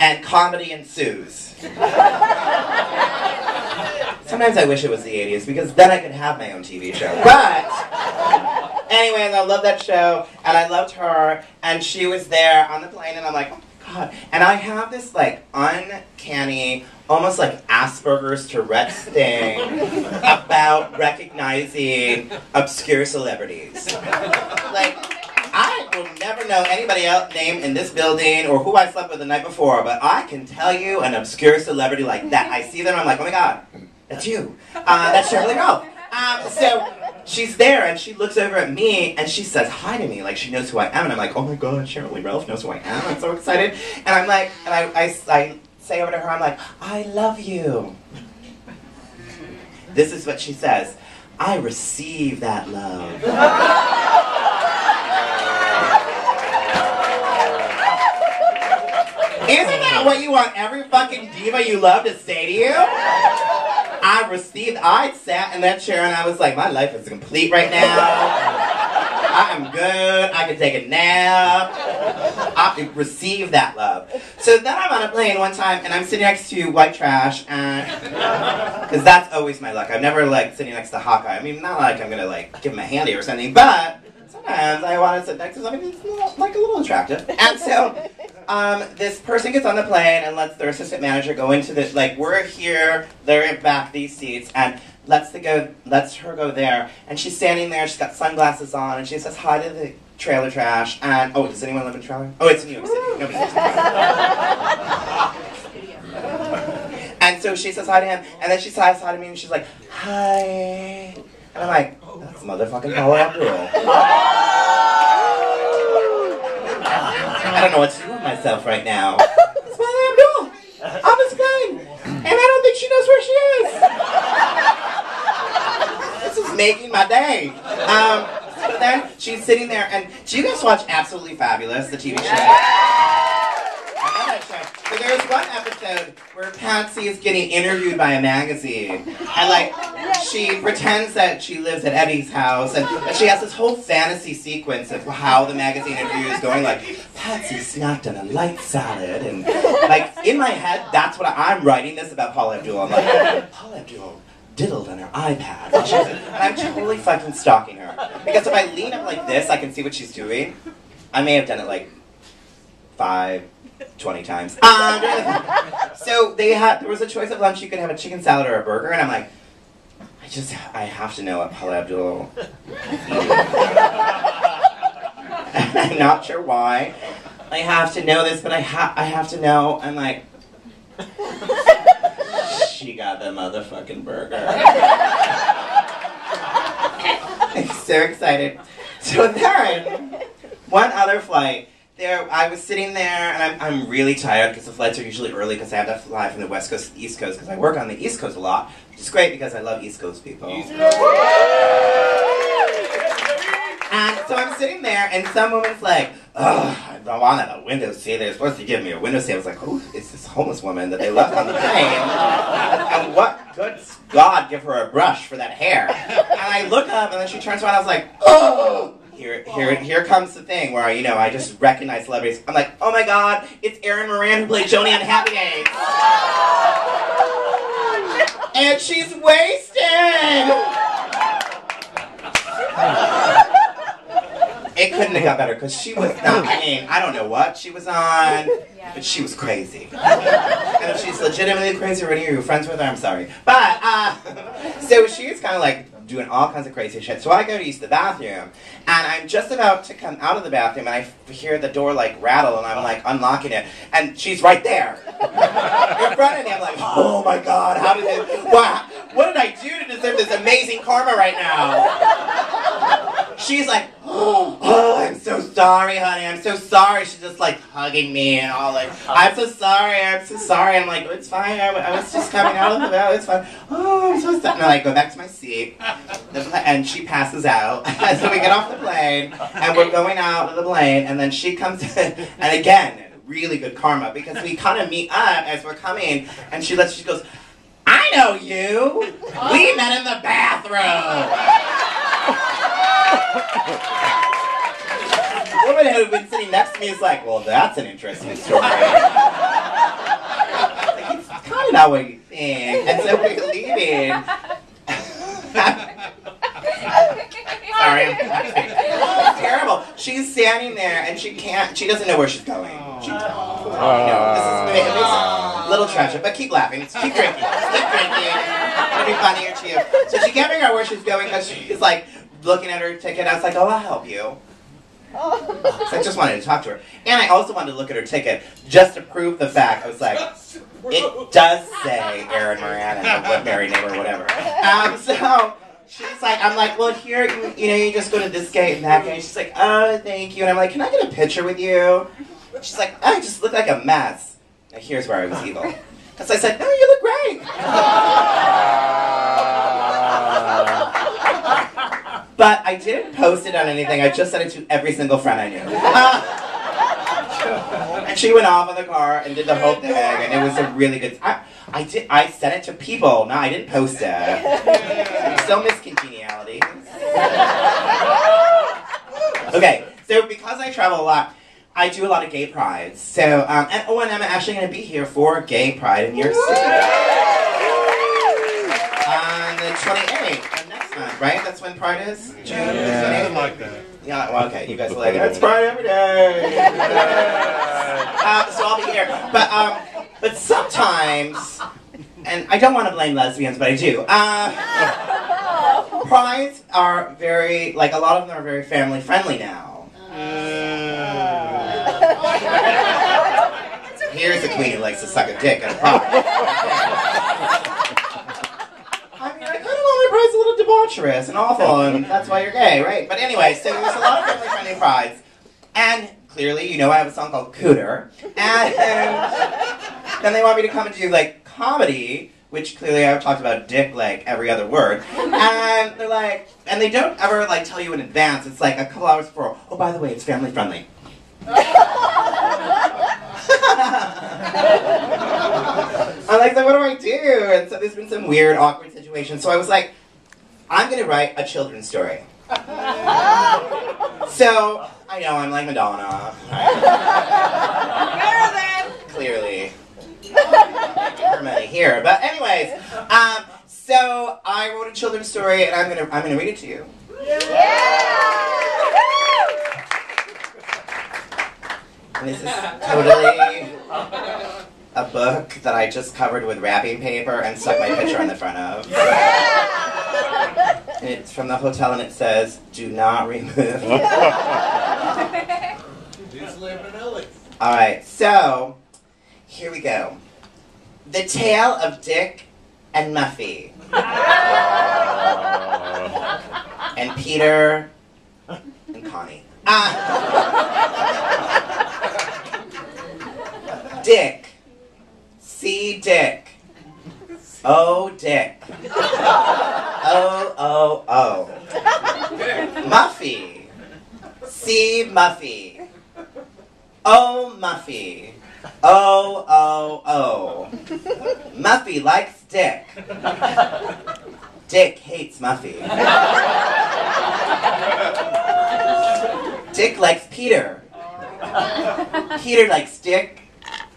and comedy ensues. Sometimes I wish it was the 80s, because then I could have my own TV show. But, anyways, I love that show, and I loved her, and she was there on the plane, and I'm like, oh my God. And I have this, like, uncanny, almost like Asperger's Tourette's thing about recognizing obscure celebrities. Like, I will never know anybody else's name in this building or who I slept with the night before, but I can tell you an obscure celebrity like that. I see them, I'm like, oh my God, that's you. That's Sheryl. So she's there and she looks over at me and she says hi to me, like she knows who I am, and I'm like, oh my God, Sheryl Ralph knows who I am. I'm so excited. And I'm like, and I say over to her, I'm like, I love you. This is what she says: I receive that love. Isn't that what you want every fucking diva you love to say to you? I sat in that chair and I was like, my life is complete right now. I am good, I can take a nap. I receive that love. So then I'm on a plane one time and I'm sitting next to white trash, and because that's always my luck. I've never liked sitting next to Hawkeye. I mean, not like I'm gonna like give him a handy or something, but sometimes I want to sit next to somebody who's like a little attractive. And so this person gets on the plane and lets their assistant manager go into the, like, we're here, they're back these seats, and lets her go there. And she's standing there, she's got sunglasses on, and she says hi to the trailer trash. And, oh, does anyone live in trailer? Oh, it's in New York City. Nobody knows. And so she says hi to him, and then she says hi to me, and she's like, hi. And I'm like, that's motherfucking Paula Abdul. I don't know what to do with myself right now. It's Paula Abdul on this plane, and I don't think she knows where she is. This is making my day. So then she's sitting there, and do you guys watch Absolutely Fabulous, the TV show? I love that show. So there's one episode where Patsy is getting interviewed by a magazine, and like she pretends that she lives at Eddie's house, and she has this whole fantasy sequence of how the magazine interview is going, like, Patsy snacked on a light salad, and like in my head, that's what I'm writing this about Paula Abdul. I'm like, Paula Abdul diddled on her iPad, and I'm totally fucking stalking her, because if I lean up like this, I can see what she's doing. I may have done it like 20 times. So there was a choice of lunch. You could have a chicken salad or a burger, and I'm like, I have to know what Paula Abdul I'm not sure why. I have to know this, but I have to know. I'm like, she got the motherfucking burger. I'm so excited. So then, one other flight, I was sitting there, and I'm really tired because the flights are usually early because I have to fly from the West Coast to the East Coast because I work on the East Coast a lot, which is great because I love East Coast people. And so I'm sitting there, and some woman's like, oh, I wanted a window seat. They're supposed to give me a window seat. I was like, who is this homeless woman that they left on the plane? And what good God give her a brush for that hair? And I look up, and then she turns around, and I was like, oh! Here comes the thing where, you know, I just recognize celebrities. I'm like, oh my God, it's Erin Moran who played Joni on Happy Days. And she's wasted! It couldn't have got better, because she was not, I don't know what she was on, but she was crazy. And if she's legitimately crazy, or any of you friends with her, I'm sorry. But, so she's kind of like doing all kinds of crazy shit. So I go to use the bathroom, and I'm just about to come out of the bathroom, and I hear the door like rattle, and I'm like unlocking it, and she's right there in front of me. I'm like, oh my God, how did this? What did I do to deserve this amazing karma right now? She's like, oh, I'm so sorry, honey. I'm so sorry. She's just like hugging me and all like, I'm so sorry. I'm so sorry. I'm like, it's fine. I was just coming out of the bathroom. It's fine. Oh, I'm so sorry. And I go back to my seat, and she passes out. And so we get off the plane, and we're going out of the plane, and then she comes in, and again, really good karma, because we kind of meet up as we're coming, and she goes, I know you. We met in the bathroom. The woman who had been sitting next to me is like, well, that's an interesting story. not what you think. And so we're leaving. Sorry, I'm laughing. It's terrible. She's standing there and she doesn't know where she's going. She don't. It makes it a little tragic, but keep laughing. Keep drinking. Keep drinking. It'll be funnier to you. So she can't figure out where she's going because she's like looking at her ticket. I was like, oh, I'll help you. So I just wanted to talk to her. And I also wanted to look at her ticket just to prove the fact. I was like, it does say Aaron Moran and what married name or whatever. So she's like, I'm like, well, here, you just go to this gate and that gate. She's like, oh, thank you. And I'm like, can I get a picture with you? She's like, I just look like a mess. Now here's where I was evil. Because I said, no, you look great. But I didn't post it on anything. I just sent it to every single friend I knew. And she went off in the car and did the whole thing, and it was a really good. I sent it to people. No, I didn't post it. So miss congeniality. Okay, so because I travel a lot, I do a lot of gay prides. So, and I'm actually going to be here for Gay Pride in New York City on the 28th of next month, right? That's when Pride is? June? Yeah, something like that. Yeah, well, okay, you guys are like, it's Pride every day. So I'll be here. But sometimes, and I don't want to blame lesbians, but I do. Prides are very, like, a lot of them are very family friendly now. Here's a queen who likes to suck a dick at a pride. I mean, I kind of want my prides a little debaucherous and awful, and that's why you're gay, right? But anyway, so there's a lot of family friendly prides. And clearly, I have a song called Cooter. And then they want me to come and do, like, comedy, which clearly I've talked about dick, like, every other word. And they're like, and they don't ever, like, tell you in advance. It's like a couple hours before, oh, by the way, it's family friendly. I'm like, so what do I do? And so there's been some weird, awkward situations. So I was like, I'm going to write a children's story. So, I know, I'm like Madonna. Clearly. For many here. But anyways, so I wrote a children's story, and I'm gonna read it to you. And this is totally a book that I just covered with wrapping paper and stuck my picture on the front of. And it's from the hotel, and it says, "Do not remove." All right, so here we go. The Tale of Dick and Muffy. And Peter and Connie. Dick. See Dick. Oh, Dick. Oh, oh, oh. Muffy. See Muffy. Oh, Muffy. Oh, oh, oh. Muffy likes Dick. Dick hates Muffy. Dick likes Peter. Peter likes Dick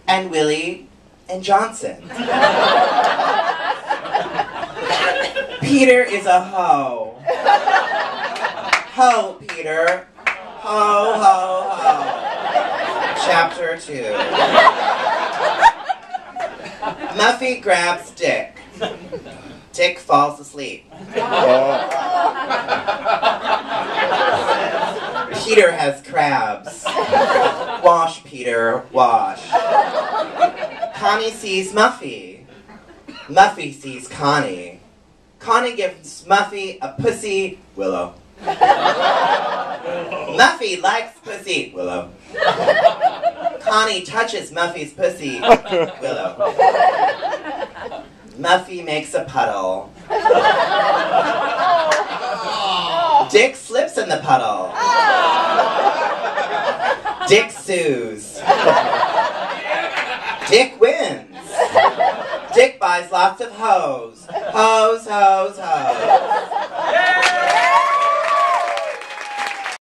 and Willie and Johnson. Peter is a hoe. Ho, Peter. Ho, ho, ho. Chapter 2. Muffy grabs Dick. Dick falls asleep. Peter has crabs. Wash, Peter, wash. Connie sees Muffy. Muffy sees Connie. Connie gives Muffy a pussy, Willow. Muffy likes pussy, Willow. Connie touches Muffy's pussy, Willow. Muffy makes a puddle. Dick slips in the puddle. Dick sues. Dick wins. Dick buys lots of hoes. Hoes, hoes, hoes.